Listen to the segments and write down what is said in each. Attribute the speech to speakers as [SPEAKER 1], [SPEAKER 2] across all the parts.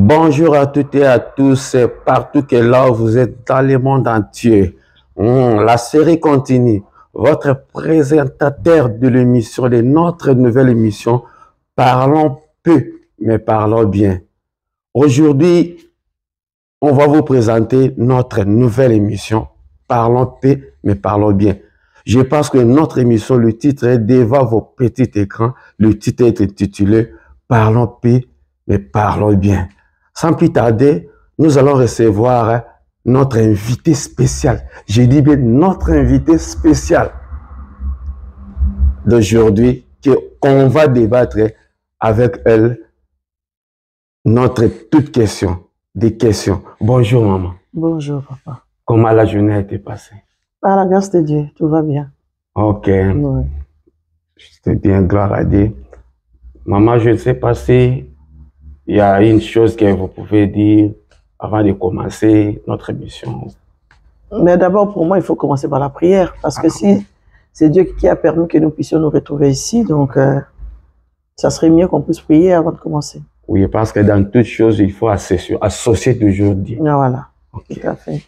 [SPEAKER 1] Bonjour à toutes et à tous, partout que là vous êtes dans le monde entier. La série continue. Votre présentateur de l'émission, de notre nouvelle émission, Parlons peu, mais parlons bien. Aujourd'hui, on va vous présenter notre nouvelle émission, Parlons peu, mais parlons bien. Je pense que notre émission, le titre est devant vos petits écrans. Le titre est intitulé Parlons peu, mais parlons bien. Sans plus tarder, nous allons recevoir notre invité spécial. Je dis bien notre invité spécial d'aujourd'hui qu'on va débattre avec elle notre toute question, des questions. Bonjour maman.
[SPEAKER 2] Bonjour papa.
[SPEAKER 1] Comment la journée a été passée?
[SPEAKER 2] Par la grâce de Dieu, tout va bien.
[SPEAKER 1] Ok.
[SPEAKER 2] Oui.
[SPEAKER 1] C'est bien, gloire à Dieu. Maman, je ne sais pas si il y a une chose que vous pouvez dire avant de commencer notre émission.
[SPEAKER 2] Mais d'abord, pour moi, il faut commencer par la prière. Parce que si c'est Dieu qui a permis que nous puissions nous retrouver ici, donc ça serait mieux qu'on puisse prier avant de commencer.
[SPEAKER 1] Oui, parce que dans toute chose, il faut associer toujours Dieu.
[SPEAKER 2] Ah, voilà,
[SPEAKER 1] Okay.
[SPEAKER 2] Tout à fait.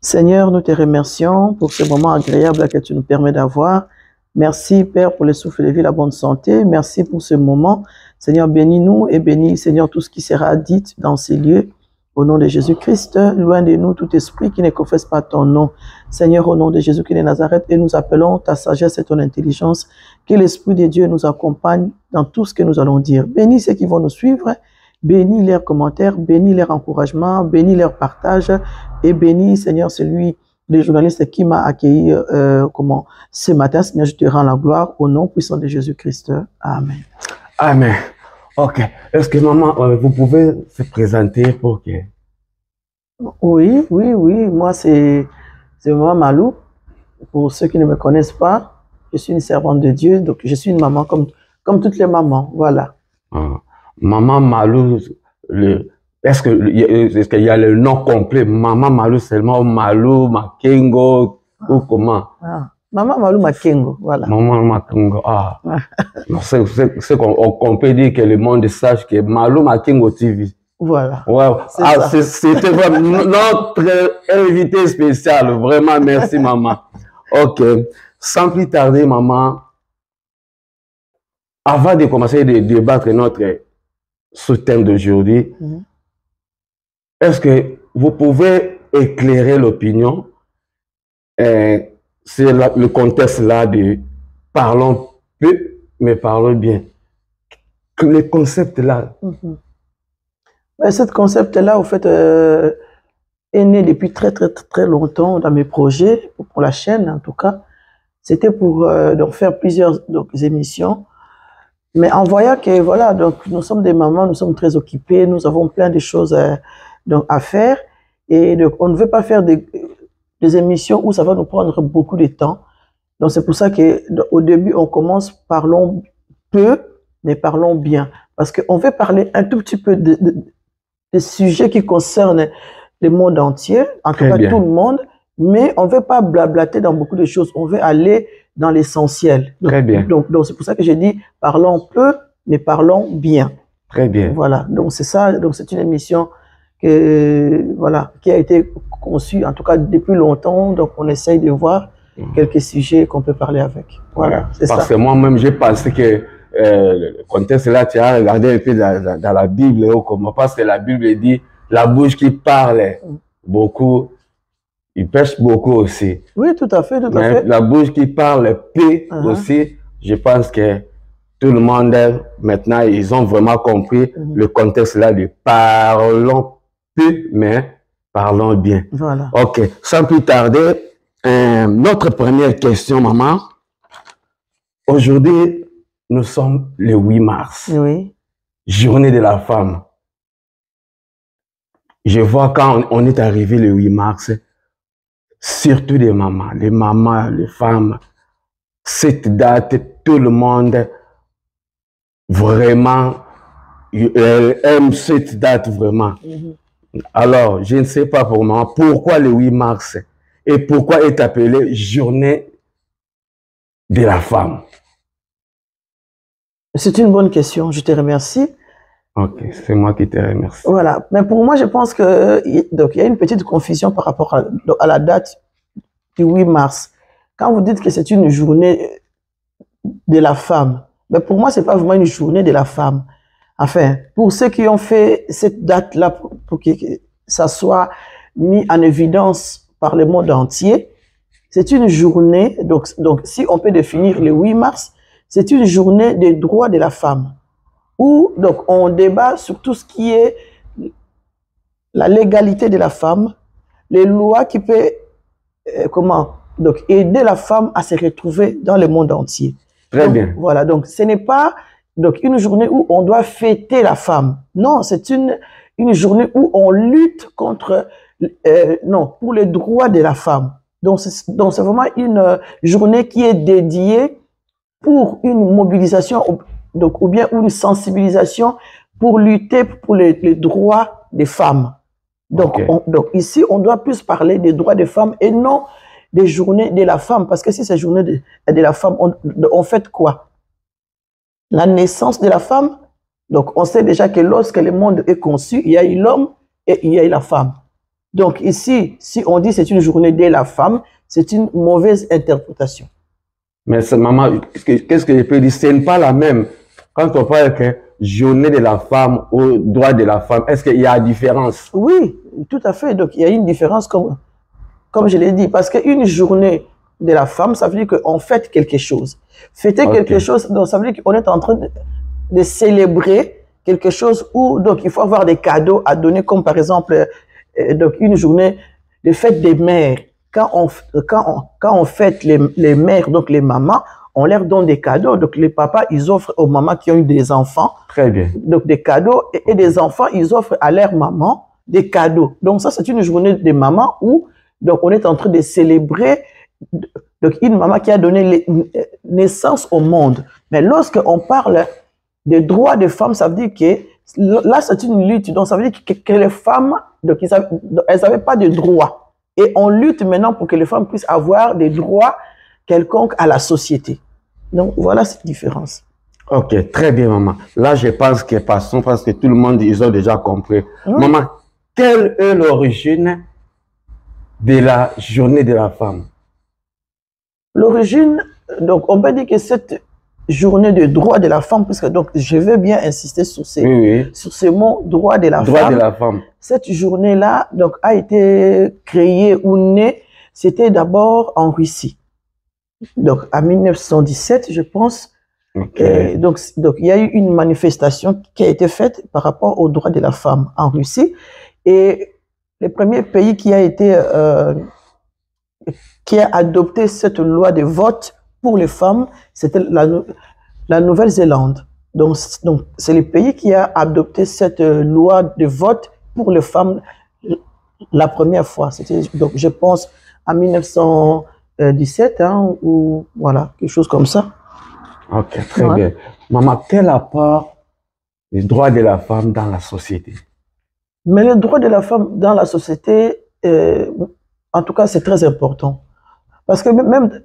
[SPEAKER 2] Seigneur, nous te remercions pour ce moment agréable que tu nous permets d'avoir. Merci, Père, pour le souffle de vie, la bonne santé. Merci pour ce moment. Seigneur, bénis-nous et bénis, Seigneur, tout ce qui sera dit dans ces lieux. Au nom de Jésus-Christ, loin de nous tout esprit qui ne confesse pas ton nom. Seigneur, au nom de Jésus-Christ de Nazareth, et nous appelons ta sagesse et ton intelligence, que l'Esprit de Dieu nous accompagne dans tout ce que nous allons dire. Bénis ceux qui vont nous suivre, bénis leurs commentaires, bénis leurs encouragements, bénis leur partage, et bénis, Seigneur, celui des journalistes qui m'a accueilli ce matin. Seigneur, je te rends la gloire au nom puissant de Jésus-Christ. Amen.
[SPEAKER 1] Amen. Ok. Est-ce que maman, vous pouvez se présenter pour que...
[SPEAKER 2] Oui. Moi, c'est maman Malou. Pour ceux qui ne me connaissent pas, je suis une servante de Dieu. Donc, je suis une maman comme toutes les mamans. Voilà.
[SPEAKER 1] Maman Malou, est-ce qu'il y a le nom complet? Maman Malou seulement, Malou, Makengo, ou comment?
[SPEAKER 2] Maman Malou Makengo, voilà.
[SPEAKER 1] Maman Makengo, c'est qu'on peut dire que le monde sache que Malou Makengo TV.
[SPEAKER 2] Voilà.
[SPEAKER 1] Ouais. C'était vraiment notre invité spécial. Vraiment, merci maman. Ok. Sans plus tarder, maman, avant de commencer de débattre notre sous-thème d'aujourd'hui, est-ce que vous pouvez éclairer l'opinion sur le contexte là de parlons peu, mais parlons bien? Le concept là.
[SPEAKER 2] Ce concept-là, au fait, est né depuis très longtemps dans mes projets, pour la chaîne en tout cas. C'était pour donc faire plusieurs émissions. Mais en voyant que, voilà, donc nous sommes des mamans, nous sommes très occupées, nous avons plein de choses à faire. Et donc, on ne veut pas faire des émissions où ça va nous prendre beaucoup de temps. Donc, c'est pour ça qu'au début, on commence, parlons peu, mais parlons bien. Parce qu'on veut parler un tout petit peu des sujets qui concernent le monde entier, en tout cas tout le monde, mais on ne veut pas blablater dans beaucoup de choses, on veut aller dans l'essentiel.
[SPEAKER 1] Très bien.
[SPEAKER 2] Donc c'est pour ça que j'ai dit, parlons peu, mais parlons bien.
[SPEAKER 1] Très bien.
[SPEAKER 2] Voilà, donc c'est ça, donc c'est une émission qui a été conçue, en tout cas depuis longtemps, donc on essaye de voir quelques sujets qu'on peut parler avec. Voilà, c'est ça.
[SPEAKER 1] Parce que moi-même, j'ai pensé que le contexte là, tu as regardé un peu dans la Bible, ou comment, parce que la Bible dit la bouche qui parle beaucoup, il pêche beaucoup aussi.
[SPEAKER 2] Oui, tout à fait,
[SPEAKER 1] La bouche qui parle peu aussi, je pense que tout le monde, maintenant, ils ont vraiment compris le contexte là de parlons peu, mais parlons bien.
[SPEAKER 2] Voilà.
[SPEAKER 1] Ok, sans plus tarder, notre première question, maman. Aujourd'hui, nous sommes le 8 mars.
[SPEAKER 2] Oui.
[SPEAKER 1] Journée de la femme. Je vois quand on est arrivé le 8 mars, surtout les mamans, les femmes, cette date, tout le monde vraiment aime cette date vraiment. Alors, je ne sais pas pour moi, pourquoi le 8 mars et pourquoi est appelé Journée de la femme?
[SPEAKER 2] C'est une bonne question, je te remercie.
[SPEAKER 1] Ok, c'est moi qui te remercie.
[SPEAKER 2] Voilà, mais pour moi, je pense que donc, il y a une petite confusion par rapport à la date du 8 mars. Quand vous dites que c'est une journée de la femme, mais pour moi, c'est pas vraiment une journée de la femme. Enfin, pour ceux qui ont fait cette date-là, pour que ça soit mis en évidence par le monde entier, c'est une journée, donc si on peut définir le 8 mars, c'est une journée des droits de la femme, où donc on débat sur tout ce qui est la légalité de la femme, les lois qui peuvent donc aider la femme à se retrouver dans le monde entier.
[SPEAKER 1] Très
[SPEAKER 2] donc,
[SPEAKER 1] bien.
[SPEAKER 2] Voilà, donc ce n'est pas donc une journée où on doit fêter la femme. Non, c'est une journée où on lutte contre non, pour les droits de la femme. Donc c'est vraiment une journée qui est dédiée pour une mobilisation donc, ou bien une sensibilisation pour lutter pour les droits des femmes. Donc,
[SPEAKER 1] Okay.
[SPEAKER 2] donc ici, on doit plus parler des droits des femmes et non des journées de la femme. Parce que si c'est journée de la femme, on fait quoi? La naissance de la femme. Donc, on sait déjà que lorsque le monde est conçu, il y a eu l'homme et il y a eu la femme. Donc ici, si on dit c'est une journée de la femme, c'est une mauvaise interprétation.
[SPEAKER 1] Mais maman, qu'est-ce que je peux dire? Ce n'est pas la même. Quand on parle que journée de la femme ou droit de la femme, est-ce qu'il y a une différence?
[SPEAKER 2] Oui, tout à fait. Donc, il y a une différence, comme je l'ai dit, parce qu'une journée de la femme, ça veut dire qu'on fête quelque chose. Fêter quelque chose, donc ça veut dire qu'on est en train de célébrer quelque chose où donc, il faut avoir des cadeaux à donner, comme par exemple donc, une journée de fête des mères. Quand on fête les mères, donc les mamans, on leur donne des cadeaux. Donc, les papas, ils offrent aux mamans qui ont eu des enfants.
[SPEAKER 1] Très bien.
[SPEAKER 2] Donc, des cadeaux. Et des enfants, ils offrent à leur maman des cadeaux. Donc, ça, c'est une journée des mamans où donc, on est en train de célébrer donc, une maman qui a donné naissance au monde. Mais lorsqu'on parle des droits des femmes, ça veut dire que là, c'est une lutte. Donc, ça veut dire que les femmes, donc, elles n'avaient pas de droits. Et on lutte maintenant pour que les femmes puissent avoir des droits quelconques à la société. Donc, voilà cette différence.
[SPEAKER 1] Ok, très bien, maman. Là, je pense que passons parce que tout le monde, ils ont déjà compris. Maman, quelle est l'origine de la journée de la femme?
[SPEAKER 2] L'origine, donc, on peut dire que cette journée de droit de la femme, puisque donc, je veux bien insister sur ces mots, droit de la femme. Cette journée-là, donc, a été créée ou née, c'était d'abord en Russie. Donc, en 1917, je pense.
[SPEAKER 1] Okay.
[SPEAKER 2] Donc, il y a eu une manifestation qui a été faite par rapport aux droits de la femme en Russie. Et le premier pays qui a adopté cette loi de vote pour les femmes, c'était la Nouvelle-Zélande. Donc c'est le pays qui a adopté cette loi de vote pour les femmes la première fois. C'était, donc, je pense, en 1917, hein, ou voilà, quelque chose comme ça.
[SPEAKER 1] Ok, très bien. Maman, quel apport les droits de la femme dans la société?
[SPEAKER 2] Mais les droits de la femme dans la société, en tout cas, c'est très important. Parce que même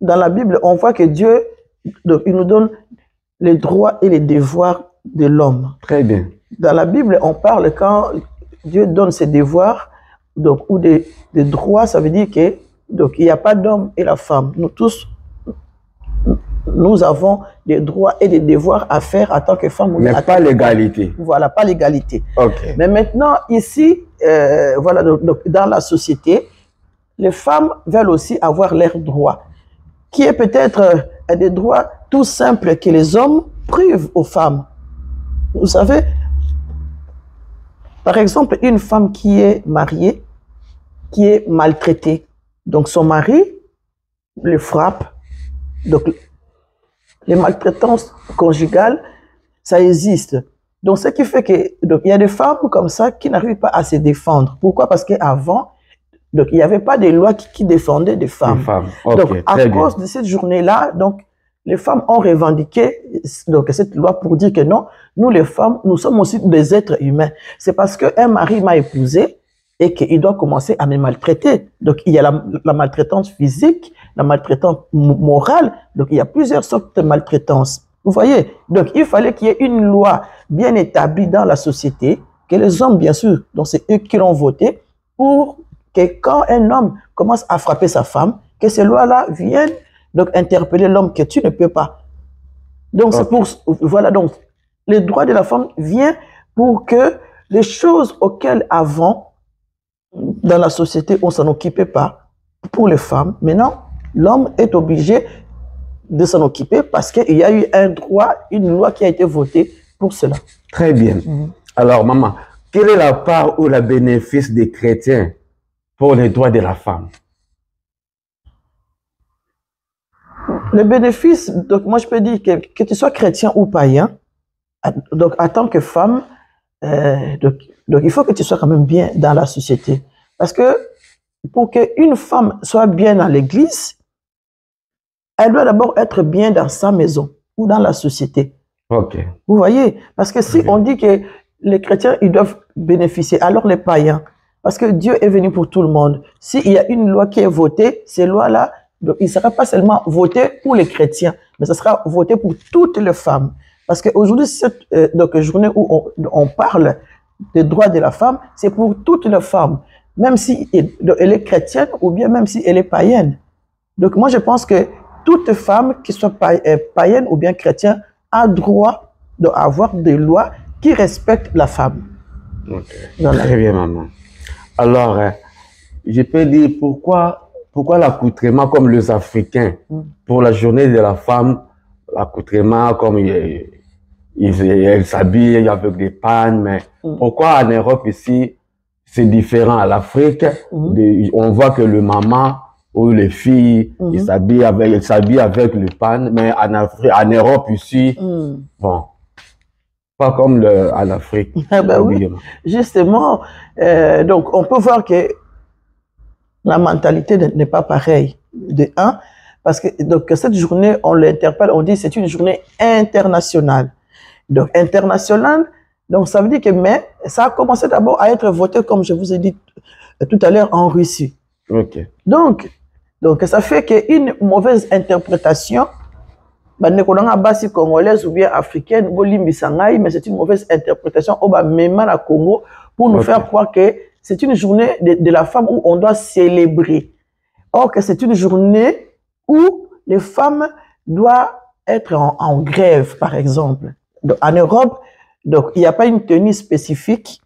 [SPEAKER 2] dans la Bible, on voit que Dieu, donc, il nous donne les droits et les devoirs de l'homme.
[SPEAKER 1] Très bien.
[SPEAKER 2] Dans la Bible, on parle quand Dieu donne ses devoirs donc, ou des droits, ça veut dire que donc, il n'y a pas d'homme et la femme. Nous tous, nous avons des droits et des devoirs à faire en tant que femmes.
[SPEAKER 1] Mais pas l'égalité.
[SPEAKER 2] Voilà, pas l'égalité.
[SPEAKER 1] Okay.
[SPEAKER 2] Mais maintenant, ici, voilà, donc, dans la société, les femmes veulent aussi avoir leurs droits, qui est peut-être des droits tout simples que les hommes privent aux femmes. Vous savez, par exemple, une femme qui est mariée, qui est maltraitée, donc son mari le frappe, donc les maltraitances conjugales, ça existe. Donc, ce qui fait que, donc, il y a des femmes comme ça qui n'arrivent pas à se défendre. Pourquoi? Parce qu'avant, donc, il n'y avait pas de loi qui défendaient des femmes.
[SPEAKER 1] Okay,
[SPEAKER 2] donc, à cause de cette journée-là, donc, les femmes ont revendiqué donc, cette loi pour dire que non, nous les femmes, nous sommes aussi des êtres humains. C'est parce qu'un mari m'a épousée et qu'il doit commencer à me maltraiter. Donc, il y a la maltraitance physique, la maltraitance morale. Donc, il y a plusieurs sortes de maltraitance. Vous voyez? Donc, il fallait qu'il y ait une loi bien établie dans la société, que les hommes, bien sûr, donc c'est eux qui l'ont voté, pour que quand un homme commence à frapper sa femme, que ces lois-là viennent donc interpeller l'homme que tu ne peux pas. Donc, c'est pour, voilà, donc, le droit de la femme vient pour que les choses auxquelles avant, dans la société, on ne s'en occupait pas, pour les femmes, maintenant, l'homme est obligé de s'en occuper parce qu'il y a eu un droit, une loi qui a été votée pour cela.
[SPEAKER 1] Très bien. Alors, maman, quelle est la part ou le bénéfice des chrétiens pour les droits de la femme?
[SPEAKER 2] Le bénéfice, donc moi je peux dire que tu sois chrétien ou païen, donc en tant que femme, donc il faut que tu sois quand même bien dans la société. Parce que pour qu'une femme soit bien dans l'église, elle doit d'abord être bien dans sa maison ou dans la société.
[SPEAKER 1] Ok.
[SPEAKER 2] Vous voyez? Parce que si on dit que les chrétiens, ils doivent bénéficier, alors les païens, parce que Dieu est venu pour tout le monde. S'il y a une loi qui est votée, ces lois-là, donc, il ne sera pas seulement voté pour les chrétiens, mais ça sera voté pour toutes les femmes. Parce qu'aujourd'hui, cette donc, journée où on parle des droits de la femme, c'est pour toutes les femmes, même si elle est chrétienne ou bien même si elle est païenne. Donc moi, je pense que toute femme, qui soit païenne ou bien chrétienne, a droit d'avoir des lois qui respectent la femme.
[SPEAKER 1] Okay. Très bien, maman. Alors, je peux dire pourquoi l'accoutrement comme les Africains, pour la journée de la femme, l'accoutrement comme ils s'habillent avec des pannes, mais pourquoi en Europe ici, c'est différent. À l'Afrique, on voit que le maman ou les filles, ils s'habillent avec le panne, mais en Europe ici, bon, pas comme en Afrique.
[SPEAKER 2] Ben oui, justement, donc on peut voir que la mentalité n'est pas pareille. De un, parce que donc, cette journée, on l'interpelle, on dit c'est une journée internationale. Donc, internationale, donc ça veut dire que, mais ça a commencé d'abord à être voté, comme je vous ai dit tout à l'heure, en Russie.
[SPEAKER 1] Okay.
[SPEAKER 2] Donc, ça fait qu'une mauvaise interprétation, basi congolaise ou bien africaine, mais c'est une mauvaise interprétation au même à Congo pour nous faire croire que c'est une journée de la femme où on doit célébrer. Or que c'est une journée où les femmes doivent être en grève, par exemple. Donc, en Europe, donc, il n'y a pas une tenue spécifique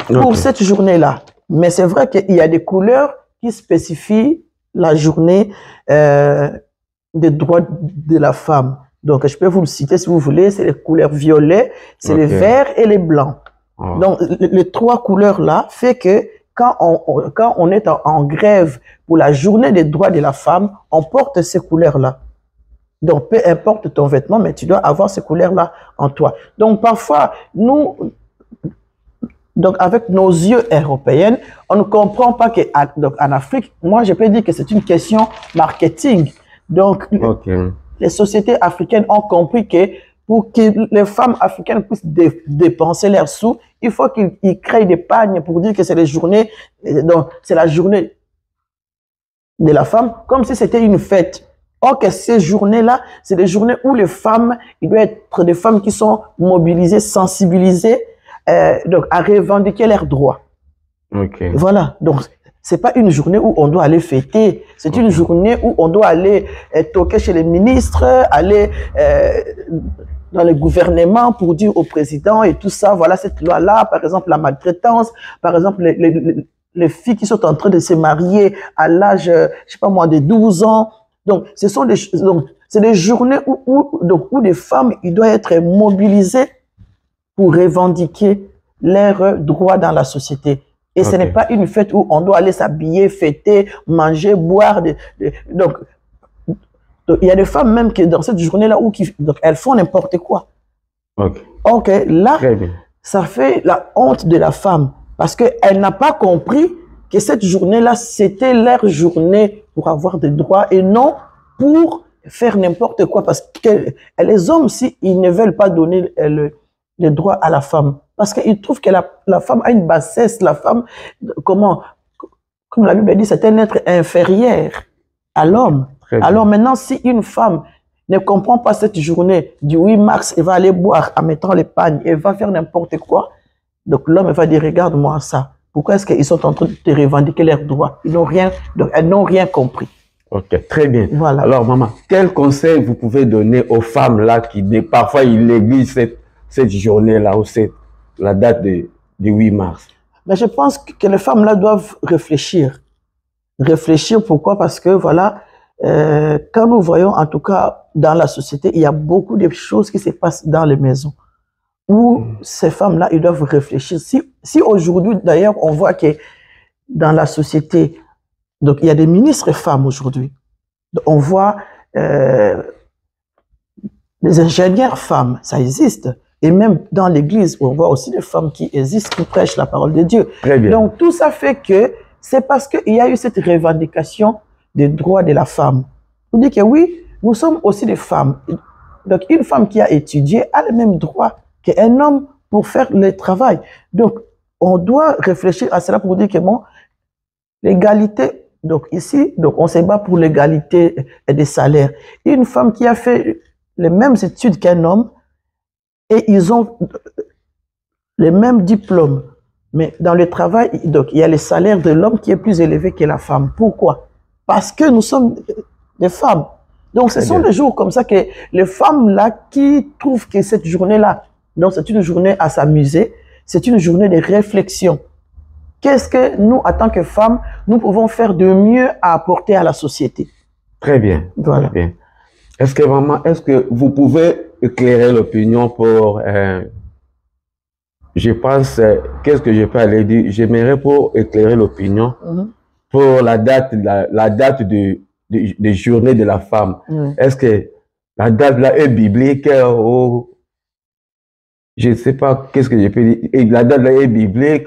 [SPEAKER 2] pour cette journée-là. Mais c'est vrai qu'il y a des couleurs qui spécifient la journée des droits de la femme. Donc, je peux vous le citer si vous voulez. C'est les couleurs violet, c'est les verts et les blancs. Donc, les trois couleurs-là fait que quand on est en grève pour la journée des droits de la femme, on porte ces couleurs-là. Donc, peu importe ton vêtement, mais tu dois avoir ces couleurs-là en toi. Donc, parfois, nous, donc avec nos yeux européens, on ne comprend pas qu'en Afrique, moi, je peux dire que c'est une question marketing. Donc, les sociétés africaines ont compris que pour que les femmes africaines puissent dépenser leurs sous, il faut qu'ils créent des pagnes pour dire que c'est les journées, donc c'est la journée de la femme, comme si c'était une fête. Or que ces journées-là, c'est des journées où les femmes, il doit être des femmes qui sont mobilisées, sensibilisées, donc à revendiquer leurs droits. Voilà, donc c'est pas une journée où on doit aller fêter, c'est une journée où on doit aller toquer chez les ministres, aller dans le gouvernement pour dire au président et tout ça, voilà cette loi-là, par exemple la maltraitance, par exemple les filles qui sont en train de se marier à l'âge, je sais pas moi, de 12 ans. Donc, ce sont c'est des journées où des femmes, ils doivent être mobilisées pour revendiquer leurs droits dans la société. Et ce n'est pas une fête où on doit aller s'habiller, fêter, manger, boire. Donc, il y a des femmes même qui, dans cette journée-là, donc elles font n'importe quoi.
[SPEAKER 1] Ok.
[SPEAKER 2] Ok, là,
[SPEAKER 1] Très bien.
[SPEAKER 2] ça fait la honte de la femme parce qu'elle n'a pas compris que cette journée-là, c'était leur journée pour avoir des droits et non pour faire n'importe quoi. Parce que les hommes, si ils ne veulent pas donner les droits à la femme, parce qu'ils trouvent que la femme a une bassesse, la femme, comment, comme la Bible dit, c'est un être inférieur à l'homme. Alors maintenant, si une femme ne comprend pas cette journée du 8 mars, elle va aller boire en mettant les pagnes, elle va faire n'importe quoi, donc l'homme va dire, regarde-moi ça. Pourquoi est-ce qu'ils sont en train de te revendiquer leurs droits? Ils n'ont rien, donc elles n'ont rien compris.
[SPEAKER 1] Ok, très bien.
[SPEAKER 2] Voilà.
[SPEAKER 1] Alors, maman, quel conseil vous pouvez donner aux femmes là qui parfois ils négligent cette journée-là ou la date du 8 mars?
[SPEAKER 2] Mais je pense que les femmes là doivent réfléchir. Réfléchir, pourquoi? Parce que voilà, quand nous voyons en tout cas dans la société, il y a beaucoup de choses qui se passent dans les maisons où ces femmes-là, ils doivent réfléchir. Si aujourd'hui, d'ailleurs, on voit que dans la société, donc il y a des ministres femmes aujourd'hui. On voit des ingénieurs femmes, ça existe. Et même dans l'église, on voit aussi des femmes qui existent, qui prêchent la parole de Dieu.
[SPEAKER 1] Très bien.
[SPEAKER 2] Donc tout ça fait que c'est parce qu'il y a eu cette revendication des droits de la femme. Vous dites que oui, nous sommes aussi des femmes. Donc une femme qui a étudié a le même droit qu'un homme pour faire le travail. Donc on doit réfléchir à cela pour dire que bon, l'égalité, donc ici, donc on se bat pour l'égalité des salaires. Une femme qui a fait les mêmes études qu'un homme et ils ont les mêmes diplômes. Mais dans le travail, donc, il y a le salaire de l'homme qui est plus élevé que la femme. Pourquoi? Parce que nous sommes des femmes. Donc ce sont des jours comme ça que les femmes là qui trouvent que cette journée-là, donc c'est une journée à s'amuser, c'est une journée de réflexion. Qu'est-ce que nous, en tant que femmes, nous pouvons faire de mieux à apporter à la société?
[SPEAKER 1] Très bien.
[SPEAKER 2] Voilà.
[SPEAKER 1] Très bien. Est-ce que maman, est-ce que vous pouvez éclairer l'opinion pour, je pense, qu'est-ce que je peux aller dire? J'aimerais pour éclairer l'opinion pour la date des journées de la femme. Est-ce que la date là est biblique ou je ne sais pas qu'est-ce que je peux dire. Et la date là est biblique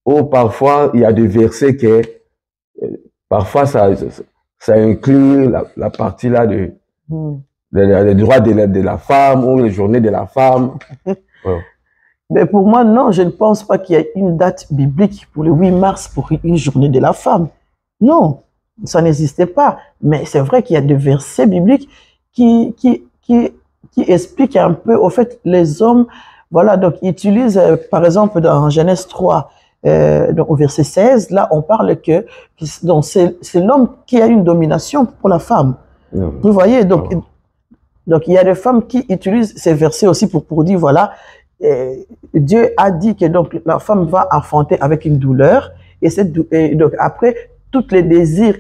[SPEAKER 1] ou parfois il y a des versets que parfois ça inclut la partie là les droits de la femme ou les journées de la femme.
[SPEAKER 2] Mais pour moi, non, je ne pense pas qu'il y ait une date biblique pour le 8 mars pour une journée de la femme. Non, ça n'existait pas. Mais c'est vrai qu'il y a des versets bibliques qui expliquent un peu, au fait, les hommes, voilà, donc ils utilisent, par exemple, dans Genèse 3, donc au verset 16, là, on parle que c'est l'homme qui a une domination pour la femme. Vous voyez, donc il y a des femmes qui utilisent ces versets aussi pour dire, voilà, Dieu a dit que donc la femme va enfanter avec une douleur et donc après, tous les désirs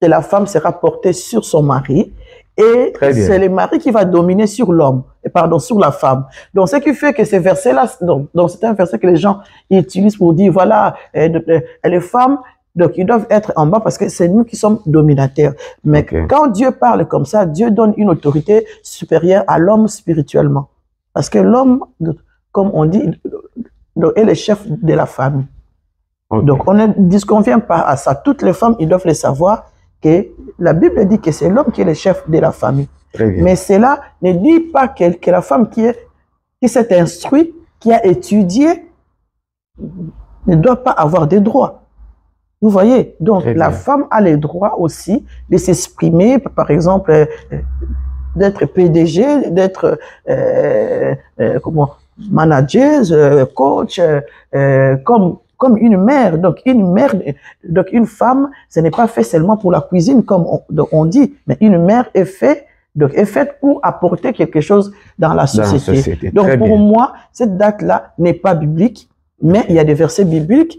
[SPEAKER 2] de la femme sera porté sur son mari et c'est le mari qui va dominer sur l'homme, pardon, sur la femme. Donc ce qui fait que ces versets-là, donc c'est un verset que les gens utilisent pour dire, voilà, les femmes, donc ils doivent être en bas parce que c'est nous qui sommes dominateurs. Mais quand Dieu parle comme ça, Dieu donne une autorité supérieure à l'homme spirituellement. Parce que l'homme, comme on dit, est le chef de la famille. Donc on ne disconvient pas à ça. Toutes les femmes, ils doivent le savoir que la Bible dit que c'est l'homme qui est le chef de la famille. Mais cela ne dit pas que la femme qui s'est instruite, qui a étudié, ne doit pas avoir des droits. Vous voyez, donc la femme a les droits aussi de s'exprimer, par exemple, d'être PDG, d'être manager, coach, comme une mère. Donc une femme, ce n'est pas fait seulement pour la cuisine comme on dit, mais une mère est faite pour apporter quelque chose dans la société. Donc pour moi, cette date-là n'est pas biblique, mais il y a des versets bibliques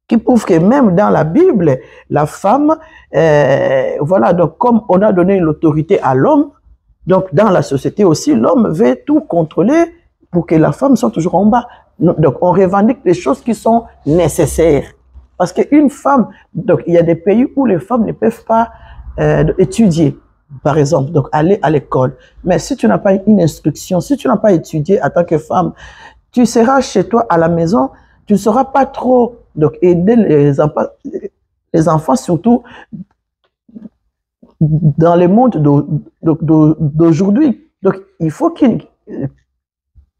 [SPEAKER 2] qui prouvent que même dans la Bible, la femme, voilà, donc comme on a donné l'autorité à l'homme, donc dans la société aussi, l'homme veut tout contrôler pour que la femme soit toujours en bas. Donc on revendique des choses qui sont nécessaires. Parce qu'une femme, donc il y a des pays où les femmes ne peuvent pas étudier. par exemple, donc aller à l'école. Mais si tu n'as pas une instruction, si tu n'as pas étudié en tant que femme, tu seras chez toi à la maison, tu ne sauras pas trop donc aider les enfants surtout dans le monde d'aujourd'hui. Donc, il faut qu'il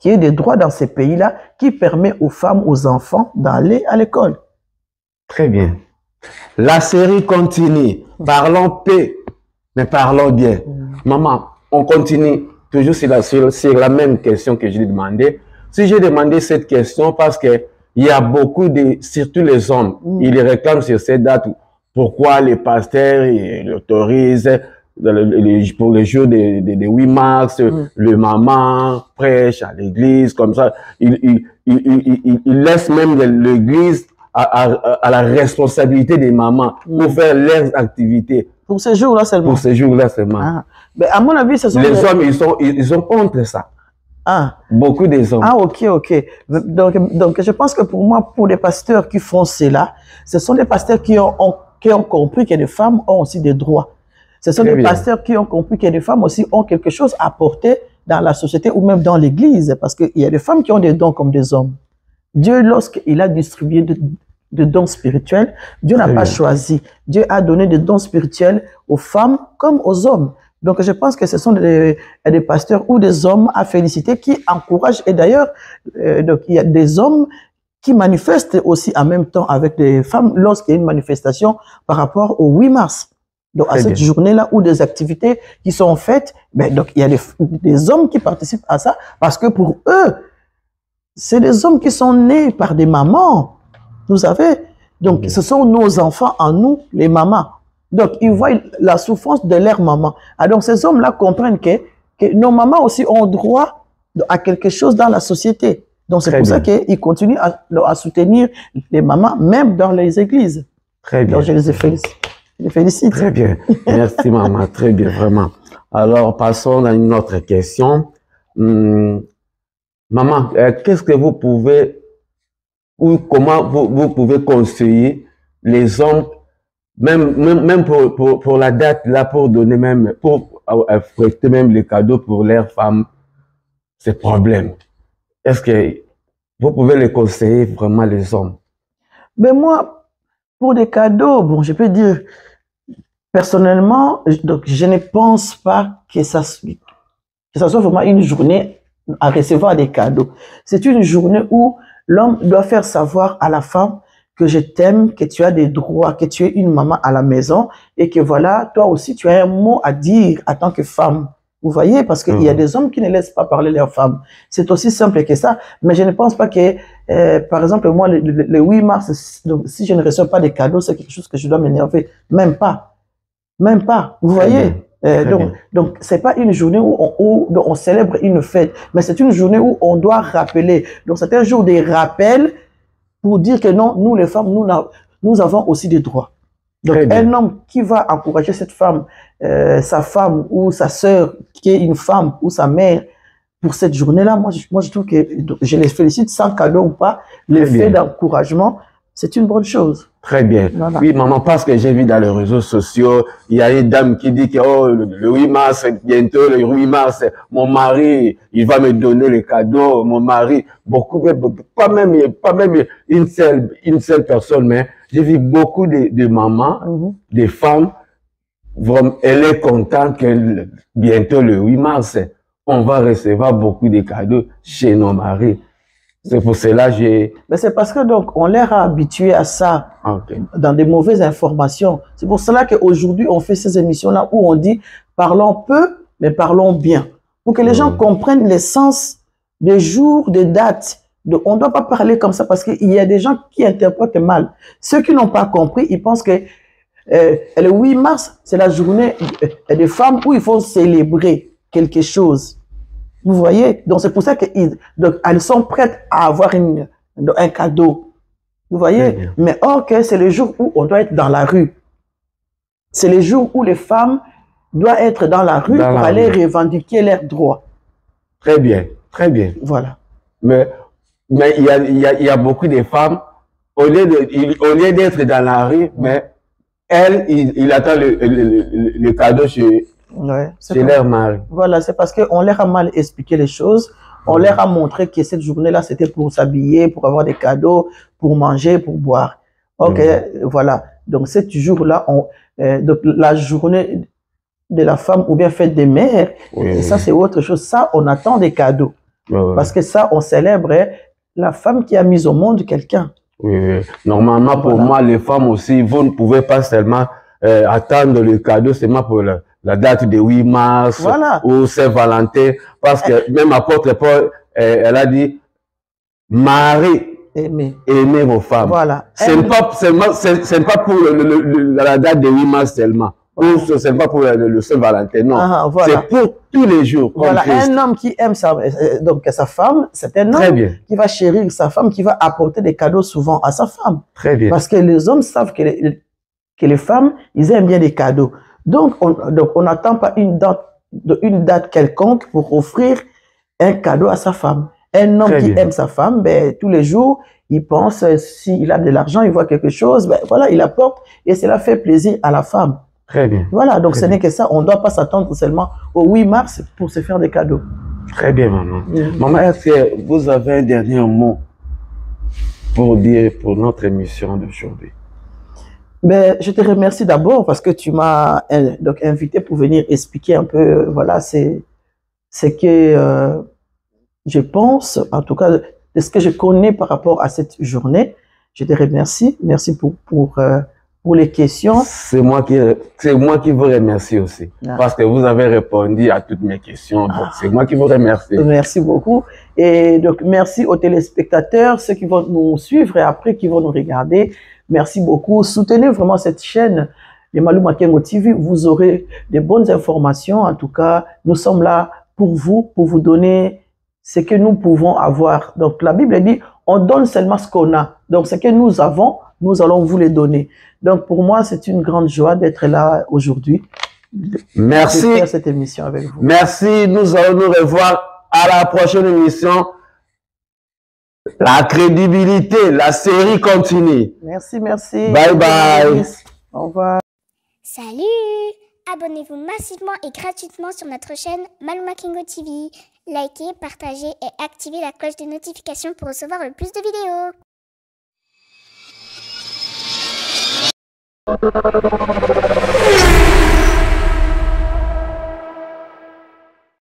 [SPEAKER 2] y ait des droits dans ces pays-là qui permettent aux femmes, aux enfants d'aller à l'école.
[SPEAKER 1] Très bien. La série continue. Parlons paix, mais parlons bien. Maman, on continue toujours sur la même question que j'ai demandé. Si j'ai demandé cette question parce que il y a beaucoup de, surtout les hommes, ils réclament sur cette date pourquoi les pasteurs l'autorisent pour les jours de 8 mars, le maman prêche à l'église, comme ça. Il laisse même l'église à la responsabilité des mamans pour faire leurs activités.
[SPEAKER 2] Pour ces jours-là seulement.
[SPEAKER 1] Pour ces jours-là seulement.
[SPEAKER 2] Ah. Mais à mon avis, ce sont
[SPEAKER 1] les hommes, ils sont contre ça.
[SPEAKER 2] Ah.
[SPEAKER 1] Beaucoup des hommes.
[SPEAKER 2] Ah, ok. Donc, je pense que pour moi, pour les pasteurs qui font cela, ce sont des pasteurs qui ont compris que les femmes ont aussi des droits. Ce sont des pasteurs qui ont compris que les femmes aussi ont quelque chose à apporter dans la société ou même dans l'église, parce qu'il y a des femmes qui ont des dons comme des hommes. Dieu, lorsqu'il a distribué de dons spirituels, Dieu n'a pas choisi. Dieu a donné des dons spirituels aux femmes comme aux hommes. Donc, je pense que ce sont des pasteurs ou des hommes à féliciter qui encouragent. Et d'ailleurs, donc il y a des hommes qui manifestent aussi en même temps avec des femmes lorsqu'il y a une manifestation par rapport au 8 mars. Donc, à cette journée-là où des activités qui sont faites, ben, donc il y a des hommes qui participent à ça parce que pour eux, c'est des hommes qui sont nés par des mamans, vous savez. Donc, ce sont nos enfants en nous, les mamans. Donc, ils voient la souffrance de leur maman. Alors, donc, ces hommes-là comprennent que nos mamans aussi ont droit à quelque chose dans la société. Donc, c'est pour ça qu'ils continuent à soutenir les mamans, même dans les églises.
[SPEAKER 1] Très bien.
[SPEAKER 2] Donc, je les félicite.
[SPEAKER 1] Très bien. Merci, maman. Très bien, vraiment. Alors, passons à une autre question. Maman, qu'est-ce que vous pouvez, ou comment vous pouvez conseiller les hommes, même pour la date, là, pour donner même, pour affecter même les cadeaux pour leurs femmes, ces problèmes? Est-ce que vous pouvez les conseiller vraiment, les hommes?
[SPEAKER 2] Mais moi, pour des cadeaux, bon, je peux dire, personnellement, donc, je ne pense pas que ça soit vraiment une journée à recevoir des cadeaux. C'est une journée où l'homme doit faire savoir à la femme que je t'aime, que tu as des droits, que tu es une maman à la maison et que voilà, toi aussi, tu as un mot à dire en tant que femme. Vous voyez, parce qu'il y a des hommes qui ne laissent pas parler leurs femmes. C'est aussi simple que ça, mais je ne pense pas que, par exemple, moi, le 8 mars, donc, si je ne reçois pas des cadeaux, c'est quelque chose que je dois m'énerver. Même pas. Même pas. Vous voyez? Donc, c'est pas une journée où on célèbre une fête, mais c'est une journée où on doit rappeler. Donc, c'est un jour des rappels pour dire que non, nous les femmes, nous avons aussi des droits. Donc, un homme qui va encourager cette femme, sa femme ou sa sœur, qui est une femme ou sa mère, pour cette journée-là, moi, je trouve que je les félicite sans cadeau ou pas. Le fait d'encouragement, c'est une bonne chose.
[SPEAKER 1] Très bien. Voilà. Oui, maman, parce que j'ai vu dans les réseaux sociaux, il y a une dame qui dit que oh, le 8 mars, bientôt le 8 mars, mon mari, il va me donner les cadeaux. Mon mari, pas même une seule personne, mais j'ai vu beaucoup de mamans, des femmes, elle est contente que bientôt le 8 mars, on va recevoir beaucoup de cadeaux chez nos maris. C'est pour cela que j'ai...
[SPEAKER 2] Mais c'est parce que donc on leur a habitué à ça, dans des mauvaises informations. C'est pour cela qu'aujourd'hui on fait ces émissions-là où on dit parlons peu, mais parlons bien. Pour que les gens comprennent l'essence des jours, des dates. On ne doit pas parler comme ça parce qu'il y a des gens qui interprètent mal. Ceux qui n'ont pas compris, ils pensent que le 8 mars, c'est la journée des femmes où il faut célébrer quelque chose. Vous voyez? Donc, c'est pour ça qu'elles sont prêtes à avoir un cadeau. Vous voyez? Mais or que c'est le jour où on doit être dans la rue. C'est le jour où les femmes doivent être dans la rue pour aller revendiquer leurs droits.
[SPEAKER 1] Très bien, très bien.
[SPEAKER 2] Voilà.
[SPEAKER 1] Mais il y a beaucoup de femmes, au lieu d'être dans la rue, mais elle, il attend le cadeau
[SPEAKER 2] Ouais,
[SPEAKER 1] chez leur mari.
[SPEAKER 2] Voilà, c'est parce qu'on leur a mal expliqué les choses. On leur a montré que cette journée-là, c'était pour s'habiller, pour avoir des cadeaux, pour manger, pour boire. Ok, voilà. Donc, ce jour-là, donc, la journée de la femme ou bien fête des mères, ça, c'est autre chose. Ça, on attend des cadeaux. Parce que ça, on célèbre la femme qui a mis au monde quelqu'un.
[SPEAKER 1] Oui. Normalement, pour moi, les femmes aussi, vous ne pouvez pas seulement attendre le cadeau seulement pour la date de 8 mars ou Saint-Valentin. Parce que même apôtre Paul, elle a dit, Marie, aimez vos femmes.
[SPEAKER 2] Voilà.
[SPEAKER 1] Ce n'est pas pour la date de 8 mars seulement. Ou ce n'est pas pour le Saint-Valentin, non.
[SPEAKER 2] Voilà.
[SPEAKER 1] C'est pour tous les jours.
[SPEAKER 2] Voilà, un homme qui aime donc sa femme, c'est un homme qui va chérir sa femme, qui va apporter des cadeaux souvent à sa femme.
[SPEAKER 1] Très bien.
[SPEAKER 2] Parce que les hommes savent que les femmes, ils aiment bien les cadeaux. Donc, on n'attend pas une date quelconque pour offrir un cadeau à sa femme. Un homme qui aime sa femme, ben, tous les jours, il pense, s'il a de l'argent, il voit quelque chose, ben, voilà, il apporte et cela fait plaisir à la femme.
[SPEAKER 1] Très bien.
[SPEAKER 2] Voilà, donc ce n'est que ça. On ne doit pas s'attendre seulement au 8 mars pour se faire des cadeaux.
[SPEAKER 1] Très bien, maman. Maman, est-ce que vous avez un dernier mot pour dire pour notre émission d'aujourd'hui?
[SPEAKER 2] Ben, je te remercie d'abord parce que tu m'as donc invité pour venir expliquer un peu, voilà, c'est que je pense, en tout cas, de ce que je connais par rapport à cette journée. Je te remercie. Merci pour les questions.
[SPEAKER 1] C'est moi qui vous remercie aussi. Parce que vous avez répondu à toutes mes questions. Donc, c'est moi qui vous remercie.
[SPEAKER 2] Merci beaucoup. Et donc, merci aux téléspectateurs, ceux qui vont nous suivre et après qui vont nous regarder. Merci beaucoup. Soutenez vraiment cette chaîne, les Malou Makengo TV. Vous aurez de bonnes informations. En tout cas, nous sommes là pour vous donner ce que nous pouvons avoir. Donc, la Bible dit, on donne seulement ce qu'on a. Donc, ce que nous avons, nous allons vous les donner. Donc, pour moi, c'est une grande joie d'être là aujourd'hui.
[SPEAKER 1] Merci.
[SPEAKER 2] De faire cette émission avec vous.
[SPEAKER 1] Merci. Nous allons nous revoir à la prochaine émission. La crédibilité, la série continue.
[SPEAKER 2] Merci, merci.
[SPEAKER 1] Bye bye.
[SPEAKER 2] Au revoir.
[SPEAKER 3] Salut! Abonnez-vous massivement et gratuitement sur notre chaîne Malou Makengo TV. Likez, partagez et activez la cloche de notification pour recevoir le plus de vidéos.